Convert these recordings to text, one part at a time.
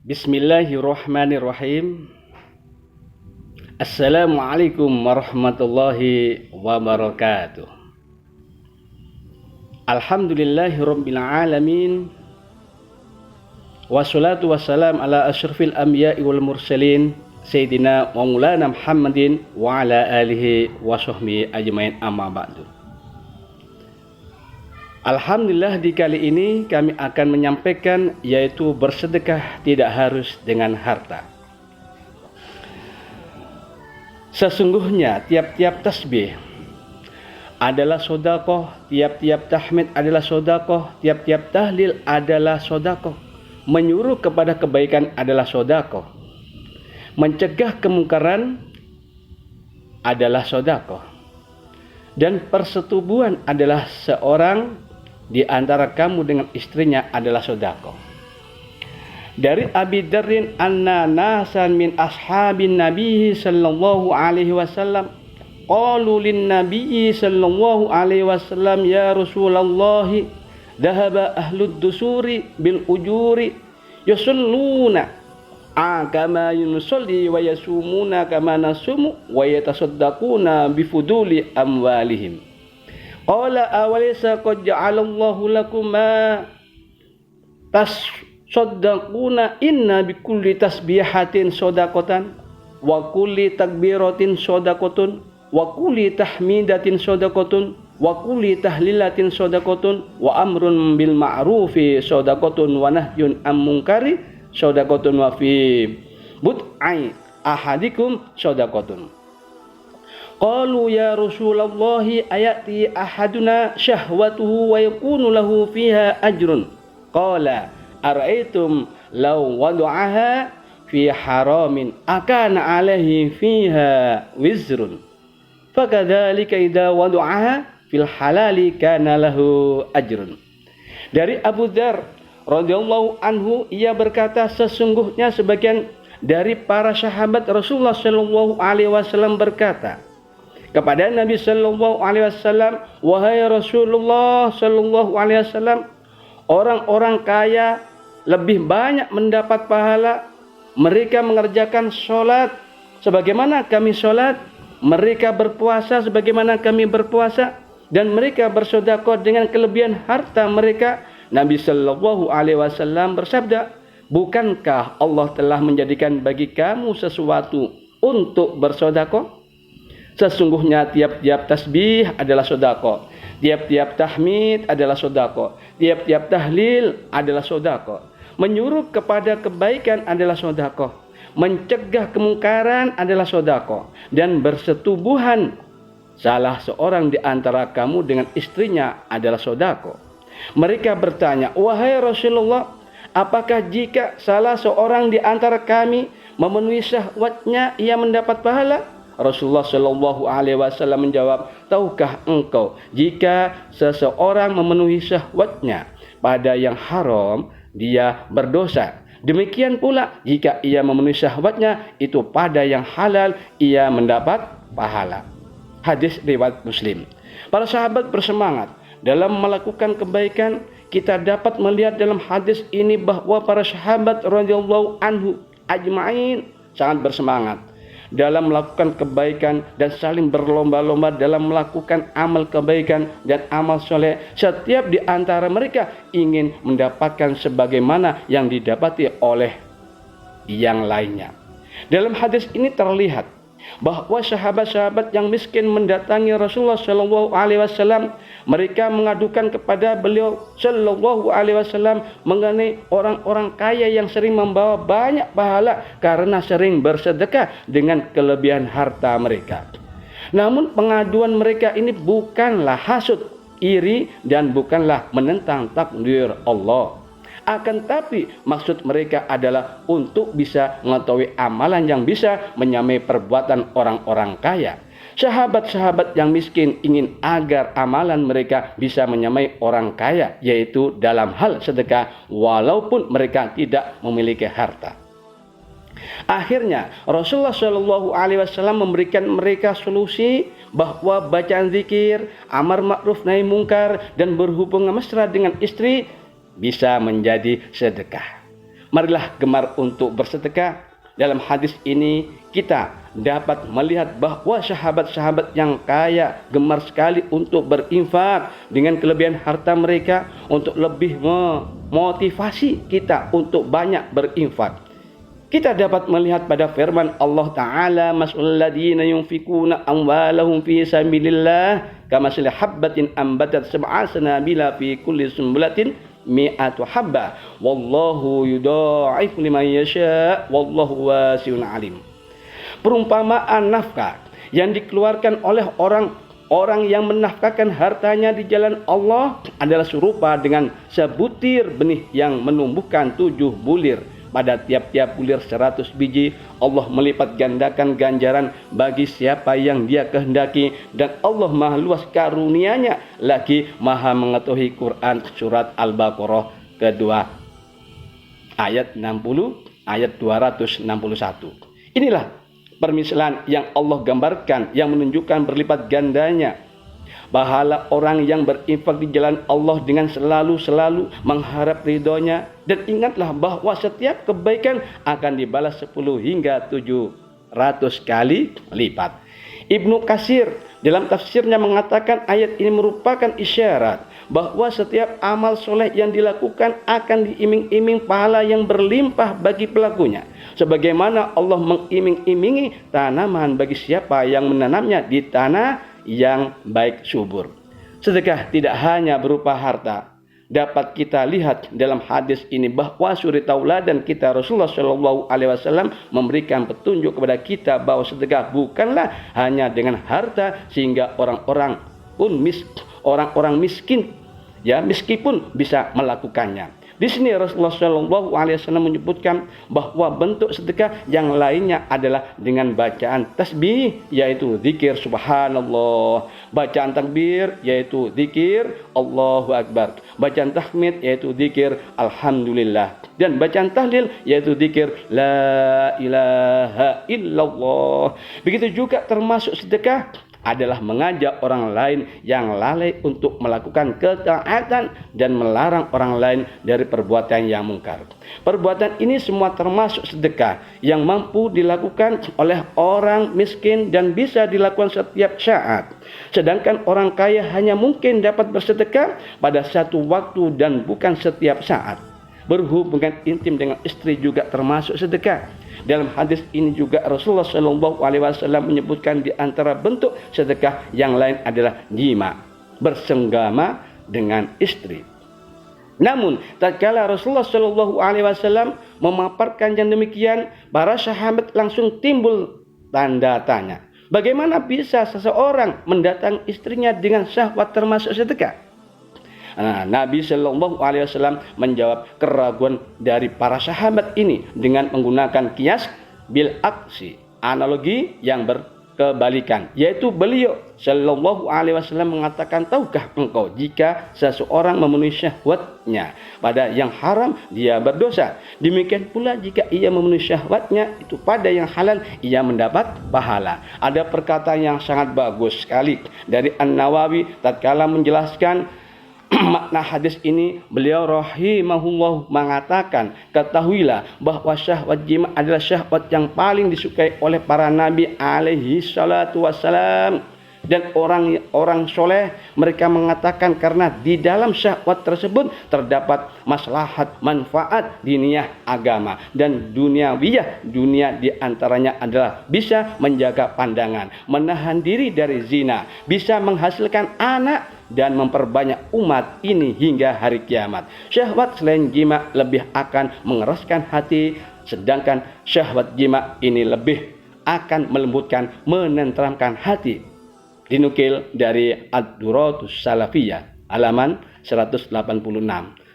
Bismillahirrahmanirrahim. Assalamualaikum warahmatullahi wabarakatuh. Alhamdulillahirabbil alamin. Wassalatu wassalam ala asyrafil anbiya'i wal mursalin sayyidina wa maulana Muhammadin wa ala alihi wa sahbihi ajmain, amma ba'du. Alhamdulillah, di kali ini kami akan menyampaikan yaitu bersedekah tidak harus dengan harta. Sesungguhnya tiap-tiap tasbih adalah sedekah, tiap-tiap tahmid adalah sedekah, tiap-tiap tahlil adalah sedekah. Menyuruh kepada kebaikan adalah sedekah. Mencegah kemungkaran adalah sedekah. Dan persetubuhan adalah seorang di antara kamu dengan istrinya adalah sedekah. Dari Abi Dzarrin anna nasan min ashabin Nabi sallallahu alaihi wasallam qalu lin Nabi sallallahu alaihi wasallam, ya Rasulullah, dhahaba ahlud dusuri bil ujuri yusalluna kama yusalli wa yasumuna kama nasumu wa yatasaddaquna bifuduli amwalihim. Qala awalaysa qad ja'alallahu lakum ma tasaddaquna inna bikulli tasbihatin shadaqatan wa kulli takbiratin shadaqatun wa kulli tahmidatin shadaqatun wa kulli tahlilatin shadaqatun wa amrun bil ma'rufi shadaqatun wa nahyun 'anil munkari shadaqatun wa fi bud'i ahadikum shadaqatun. Qalu ya Rasulullah ayati ahaduna syahwatuhu wa yakunu lahu fiha ajrun. Qala ara'aytum law wada'aha fi haramin akana alaihi fiha wizrun. Fakadzalika idza wada'aha fil halali kana lahu ajrun. Dari Abu Dzar radhiyallahu anhu, ia berkata, sesungguhnya sebagian dari para sahabat Rasulullah sallallahu alaihi wasallam berkata kepada Nabi sallallahu alaihi wasallam, wahai Rasulullah sallallahu alaihi wasallam, orang-orang kaya lebih banyak mendapat pahala. Mereka mengerjakan sholat sebagaimana kami sholat, mereka berpuasa sebagaimana kami berpuasa, dan mereka bersedekah dengan kelebihan harta mereka. Nabi sallallahu alaihi wasallam bersabda, bukankah Allah telah menjadikan bagi kamu sesuatu untuk bersedekah? Sesungguhnya tiap-tiap tasbih adalah sedekah, tiap-tiap tahmid adalah sedekah, tiap-tiap tahlil adalah sedekah. Menyuruh kepada kebaikan adalah sedekah, mencegah kemungkaran adalah sedekah, dan bersetubuhan salah seorang di antara kamu dengan istrinya adalah sedekah. Mereka bertanya, wahai Rasulullah, apakah jika salah seorang di antara kami memenuhi syahwatnya ia mendapat pahala? Rasulullah Shallallahu Alaihi Wasallam menjawab, tahukah engkau jika seseorang memenuhi syahwatnya pada yang haram dia berdosa. Demikian pula jika ia memenuhi syahwatnya itu pada yang halal ia mendapat pahala. Hadis riwayat Muslim. Para sahabat bersemangat dalam melakukan kebaikan. Kita dapat melihat dalam hadis ini bahwa para sahabat radhiyallahu anhu ajma'in sangat bersemangat dalam melakukan kebaikan dan saling berlomba-lomba dalam melakukan amal kebaikan dan amal soleh. Setiap di antara mereka ingin mendapatkan sebagaimana yang didapati oleh yang lainnya. Dalam hadis ini terlihat bahwa sahabat-sahabat yang miskin mendatangi Rasulullah Shallallahu Alaihi Wasallam, mereka mengadukan kepada beliau Shallallahu Alaihi Wasallam mengenai orang-orang kaya yang sering membawa banyak pahala karena sering bersedekah dengan kelebihan harta mereka. Namun pengaduan mereka ini bukanlah hasud, iri, dan bukanlah menentang takdir Allah. Akan tapi maksud mereka adalah untuk bisa mengetahui amalan yang bisa menyamai perbuatan orang-orang kaya. Sahabat-sahabat yang miskin ingin agar amalan mereka bisa menyamai orang kaya, yaitu dalam hal sedekah walaupun mereka tidak memiliki harta. Akhirnya Rasulullah Shallallahu Alaihi Wasallam memberikan mereka solusi bahwa bacaan zikir, amar ma'ruf nahi mungkar, dan berhubungan mesra dengan istri bisa menjadi sedekah. Marilah gemar untuk bersedekah. Dalam hadis ini kita dapat melihat bahwa sahabat-sahabat yang kaya gemar sekali untuk berinfak dengan kelebihan harta mereka untuk lebih memotivasi kita untuk banyak berinfak. Kita dapat melihat pada firman Allah Ta'ala, masalul ladzina yunfikuna amwalahum fi sabilillah kamathali habbatin ambatat sab'a sanabila fi kulli sunbulatin mi'atu habba wallahu yudha'ifu liman yasha wallahu wasi'un alim. Perumpamaan nafkah yang dikeluarkan oleh orang yang menafkahkan hartanya di jalan Allah adalah serupa dengan sebutir benih yang menumbuhkan 7 bulir. Pada tiap-tiap bulir 100 biji, Allah melipat gandakan ganjaran bagi siapa yang Dia kehendaki, dan Allah Maha luas karunia-Nya lagi Maha mengetahui. Quran surat Al-Baqarah kedua ayat 60 ayat 261. Inilah permisalan yang Allah gambarkan yang menunjukkan berlipat gandanya pahala orang yang berinfak di jalan Allah dengan selalu mengharap ridhonya. Dan ingatlah bahwa setiap kebaikan akan dibalas 10 hingga 700 kali lipat. Ibnu Katsir dalam tafsirnya mengatakan ayat ini merupakan isyarat bahwa setiap amal soleh yang dilakukan akan diiming-iming pahala yang berlimpah bagi pelakunya, sebagaimana Allah mengiming-imingi tanaman bagi siapa yang menanamnya di tanah yang baik subur. Sedekah tidak hanya berupa harta. Dapat kita lihat dalam hadis ini bahwa suri tauladan kita Rasulullah Shallallahu Alaihi Wasallam memberikan petunjuk kepada kita bahwa sedekah bukanlah hanya dengan harta, sehingga orang-orang miskin ya meskipun bisa melakukannya. Di sini Rasulullah Shallallahu Alaihi Wasallam menyebutkan bahwa bentuk sedekah yang lainnya adalah dengan bacaan tasbih, yaitu zikir subhanallah, bacaan takbir, yaitu zikir Allahu Akbar, bacaan tahmid, yaitu zikir alhamdulillah, dan bacaan tahlil, yaitu zikir la ilaha illallah. Begitu juga termasuk sedekah adalah mengajak orang lain yang lalai untuk melakukan ketaatan dan melarang orang lain dari perbuatan yang mungkar. Perbuatan ini semua termasuk sedekah yang mampu dilakukan oleh orang miskin dan bisa dilakukan setiap saat. Sedangkan orang kaya hanya mungkin dapat bersedekah pada satu waktu dan bukan setiap saat. Berhubungan intim dengan istri juga termasuk sedekah. Dalam hadis ini juga Rasulullah Shallallahu Alaihi Wasallam menyebutkan di antara bentuk sedekah yang lain adalah jima, bersenggama dengan istri. Namun tatkala Rasulullah Shallallahu Alaihi Wasallam memaparkan yang demikian, para sahabat langsung timbul tanda tanya. Bagaimana bisa seseorang mendatangi istrinya dengan syahwat termasuk sedekah? Nabi Shallallahu Alaihi Wasallam menjawab keraguan dari para sahabat ini dengan menggunakan kias bil aksi, analogi yang berkebalikan, yaitu beliau Shallallahu Alaihi Wasallam mengatakan, tahukah engkau jika seseorang memenuhi syahwatnya pada yang haram, dia berdosa. Demikian pula jika ia memenuhi syahwatnya itu pada yang halal, ia mendapat pahala. Ada perkataan yang sangat bagus sekali dari An-Nawawi tatkala menjelaskan makna hadis ini. Beliau rahimahullah mengatakan, ketahuilah bahwa syahwat jima adalah syahwat yang paling disukai oleh para nabi alaihi salatu wassalam. Dan orang-orang soleh mereka mengatakan karena di dalam syahwat tersebut terdapat maslahat manfaat diniyah agama dan duniawiyah. Dunia diantaranya adalah bisa menjaga pandangan, menahan diri dari zina, bisa menghasilkan anak dan memperbanyak umat ini hingga hari kiamat. Syahwat selain jima lebih akan mengeraskan hati, sedangkan syahwat jima ini lebih akan melembutkan, menenteramkan hati. Dinukil dari Ad-Duratus Salafiyah halaman 186.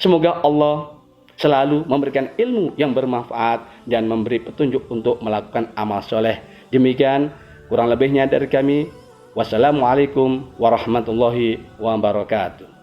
Semoga Allah selalu memberikan ilmu yang bermanfaat dan memberi petunjuk untuk melakukan amal soleh. Demikian kurang lebihnya dari kami. Wassalamualaikum warahmatullahi wabarakatuh.